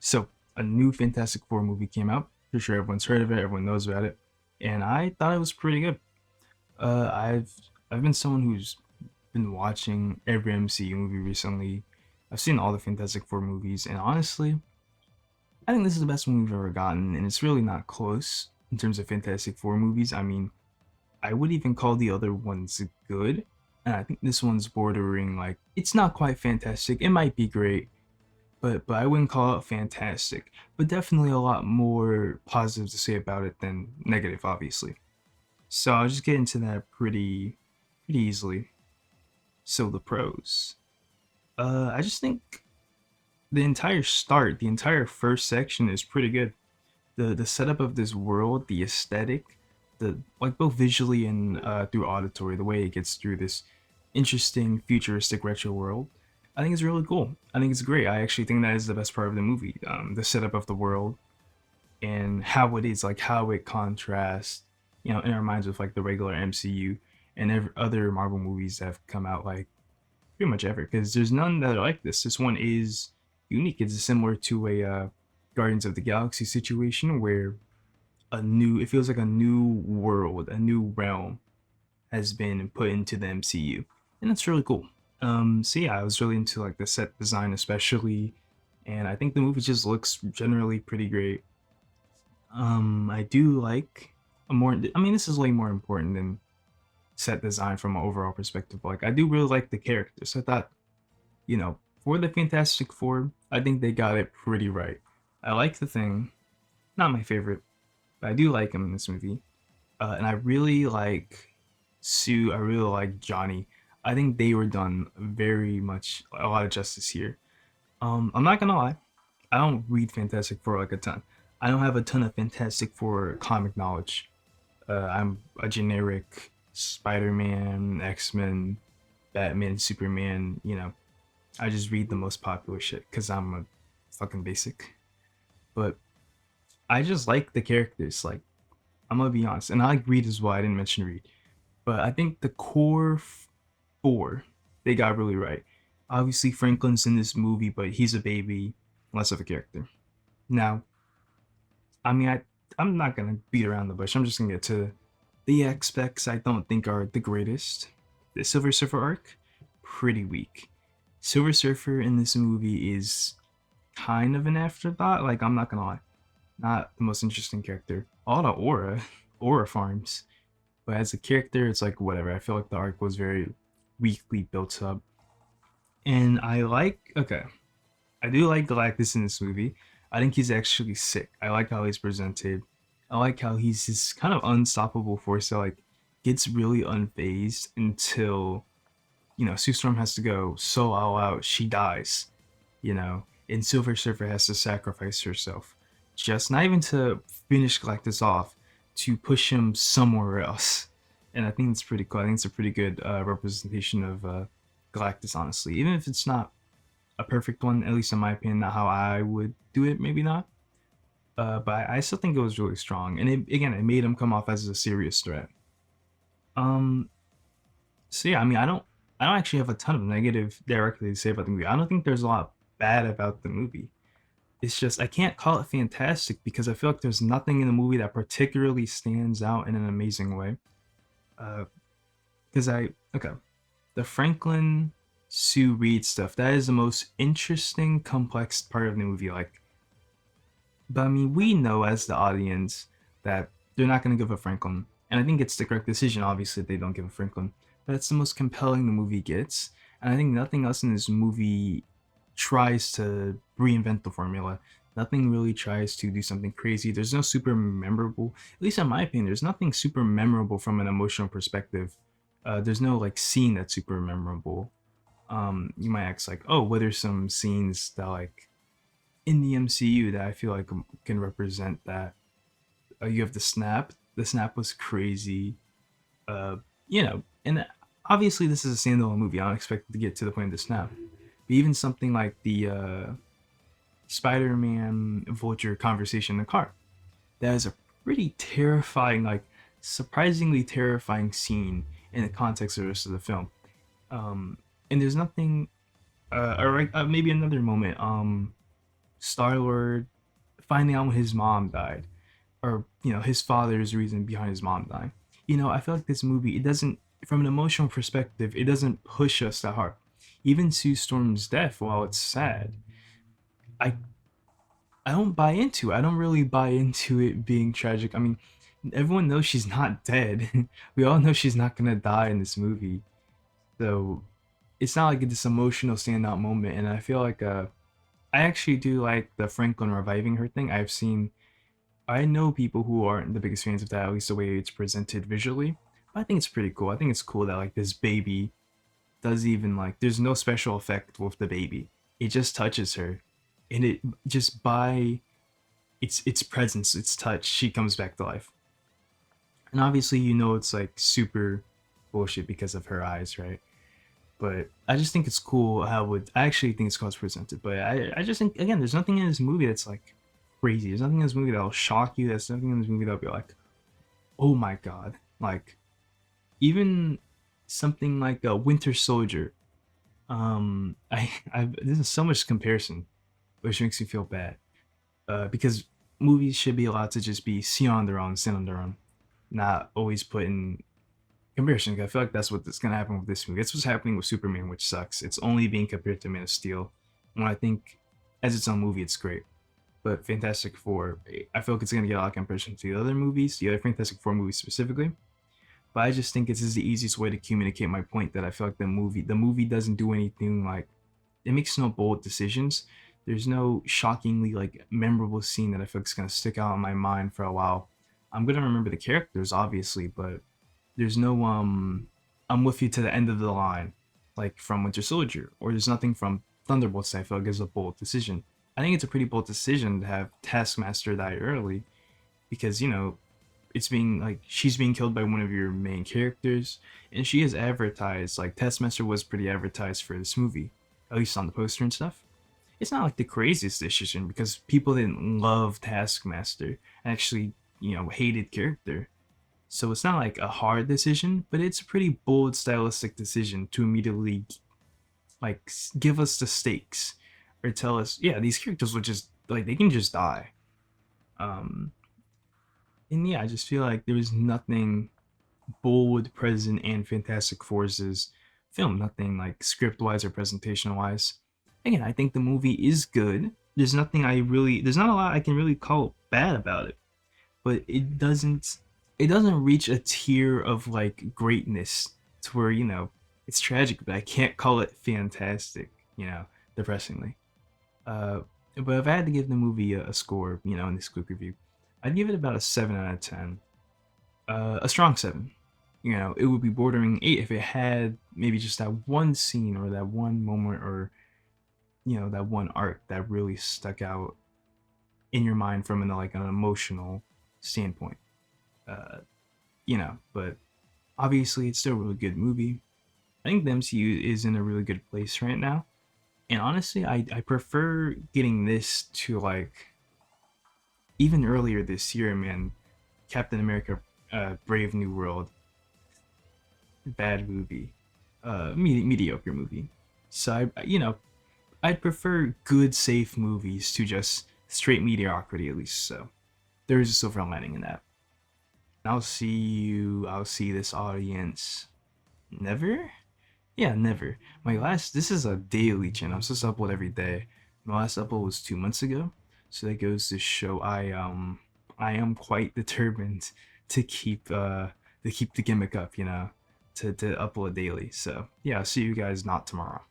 So a new Fantastic Four movie came out. Pretty sure everyone's heard of it. Everyone knows about it, and I thought it was pretty good. I've been someone who's been watching every MCU movie recently. I've seen all the Fantastic Four movies, and honestly, I think this is the best one we've ever gotten, and it's really not close in terms of Fantastic Four movies. I mean, I would even call the other ones good, and I think this one's bordering like it's not quite fantastic. It might be great, but I wouldn't call it fantastic. But definitely a lot more positive to say about it than negative, obviously. So I'll just get into that pretty easily. So the pros. I just think the entire first section is pretty good. The setup of this world, the aesthetic, the like both visually and through auditory, the way it gets through this interesting futuristic retro world, I think it's really cool. I think it's great. I actually think that is the best part of the movie. The setup of the world and how it is, like how it contrasts, in our minds with like the regular MCU and other Marvel movies that have come out, like pretty much ever. Because there's none that are like this. This one is unique. It's similar to a Guardians of the Galaxy situation where it feels like a new world, a new realm has been put into the MCU, and that's really cool. So yeah, I was really into like the set design especially, and I think the movie just looks generally pretty great. I do like a more. I mean, this is way more important than set design from an overall perspective. Like, I do really like the characters. I thought, for the Fantastic Four, I think they got it pretty right. I like the Thing, not my favorite, but I do like him in this movie. And I really like Sue. I really like Johnny. I think they were done very much a lot of justice here. I'm not gonna lie, I don't read Fantastic Four like a ton. I don't have a ton of Fantastic Four comic knowledge. I'm a generic Spider-Man, X-Men, Batman, Superman. I just read the most popular shit because I'm a fucking basic. But I just like the characters. Like, I'm gonna be honest, and I like Reed as well. I didn't mention Reed, but I think the core four they got really right. Obviously, Franklin's in this movie, but he's a baby, less of a character. Now, I mean, I'm not gonna beat around the bush. I'm just gonna get to the aspects I don't think are the greatest. The Silver Surfer arc, pretty weak. Silver Surfer in this movie is kind of an afterthought. Like, I'm not gonna lie, not the most interesting character. All the aura farms, but as a character, it's like whatever. I feel like the arc was very weakly built up, and okay, I do like Galactus in this movie. I think he's actually sick. I like how he's presented. I like how he's this kind of unstoppable force that like gets really unfazed until Sue Storm has to go so all out she dies, and Silver Surfer has to sacrifice herself, just not even to finish Galactus off, to push him somewhere else. And I think it's pretty cool. I think it's a pretty good representation of Galactus, honestly, even if it's not a perfect one, at least in my opinion, not how I would do it, maybe not. But I still think it was really strong, and it made him come off as a serious threat. Um, so yeah, I mean, I don't actually have a ton of negative directly to say about the movie. I don't think there's a lot bad about the movie. It's just I can't call it fantastic because I feel like there's nothing in the movie that particularly stands out in an amazing way. Because okay, the Franklin Sue Reed stuff, that is the most interesting, complex part of the movie. Like, but I mean, we know as the audience that they're not going to give a Franklin, and I think it's the correct decision. Obviously, they don't give a Franklin, but it's the most compelling the movie gets, and I think nothing else in this movie tries to reinvent the formula. Nothing really tries to do something crazy. There's no super memorable, at least in my opinion, there's nothing super memorable from an emotional perspective. There's no like scene that's super memorable. You might ask like, oh, what are some scenes that like in the MCU that I feel like can represent that? You have the snap. The snap was crazy. And obviously this is a standalone movie. I don't expect it to get to the point of the snap. But even something like the Spider-Man Vulture conversation in the car, that is a pretty terrifying, like surprisingly terrifying scene in the context of the rest of the film. And there's nothing, or maybe another moment. Star Lord finding out when his mom died, or his father's reason behind his mom dying. I feel like this movie, it doesn't, from an emotional perspective, it doesn't push us that hard. Even Sue Storm's death, while it's sad, I I don't buy into. I don't really buy into it being tragic. I mean, everyone knows she's not dead. We all know she's not gonna die in this movie. So it's not like this emotional standout moment. And I feel like I actually do like the Franklin reviving her thing. I know people who aren't the biggest fans of that, at least the way it's presented visually. But I think it's pretty cool. I think it's cool that like this baby does even like there's no special effect with the baby. It just touches her, and it just by its presence, its touch, she comes back to life. And obviously, it's like super bullshit because of her eyes, right? But I just think it's cool how it. I actually think it's cool as presented. But I just think again, there's nothing in this movie that's like crazy. There's nothing in this movie that'll shock you. There's nothing in this movie that'll be like, oh my god. Like even something like a Winter Soldier. I this is so much comparison, which makes me feel bad. Because movies should be allowed to just be seen on their own, stand on their own, not always put in comparison. I feel like that's what's gonna happen with this movie. That's what's happening with Superman, which sucks. It's only being compared to Man of Steel, when I think as its own movie, it's great. But Fantastic Four, I feel like it's gonna get a lot of comparison to the other movies, the other Fantastic Four movies specifically. But I just think this is the easiest way to communicate my point that I feel like the movie doesn't do anything like it makes no bold decisions. There's no shockingly like memorable scene that I feel like is gonna stick out in my mind for a while. I'm gonna remember the characters obviously, but there's no I'm with you to the end of the line, like from Winter Soldier, or there's nothing from Thunderbolts that I feel like is a bold decision. I think it's a pretty bold decision to have Taskmaster die early because it's being like she's being killed by one of your main characters, and she is advertised like Taskmaster was pretty advertised for this movie, at least on the poster and stuff. It's not like the craziest decision because people didn't love Taskmaster, actually, hated character. So it's not like a hard decision, but it's a pretty bold stylistic decision to immediately like give us the stakes or tell us, yeah, these characters will just like they can just die. Um, and yeah, I just feel like there was nothing bold present in Fantastic Four's film, nothing like script wise or presentation wise. Again, I think the movie is good. There's not a lot I can really call bad about it, but it doesn't reach a tier of like greatness to where it's tragic, but I can't call it fantastic. Depressingly. Uh, but if I had to give the movie a score, in this quick review, I'd give it about a 7 out of 10. A strong 7. It would be bordering 8 if it had maybe just that one scene or that one moment or that one arc that really stuck out in your mind from an emotional standpoint. Uh, but obviously it's still a really good movie. I think the MCU is in a really good place right now. And honestly, I prefer getting this to like even earlier this year, man. Captain America, Brave New World, bad movie, mediocre movie. So I'd prefer good, safe movies to just straight mediocrity at least. So there is a silver lining in that. And I'll see this audience never. Yeah, never. This is a daily channel. I'm supposed to upload every day. My last upload was 2 months ago. So that goes to show I am quite determined to keep the gimmick up, to upload daily. So yeah, I'll see you guys not tomorrow.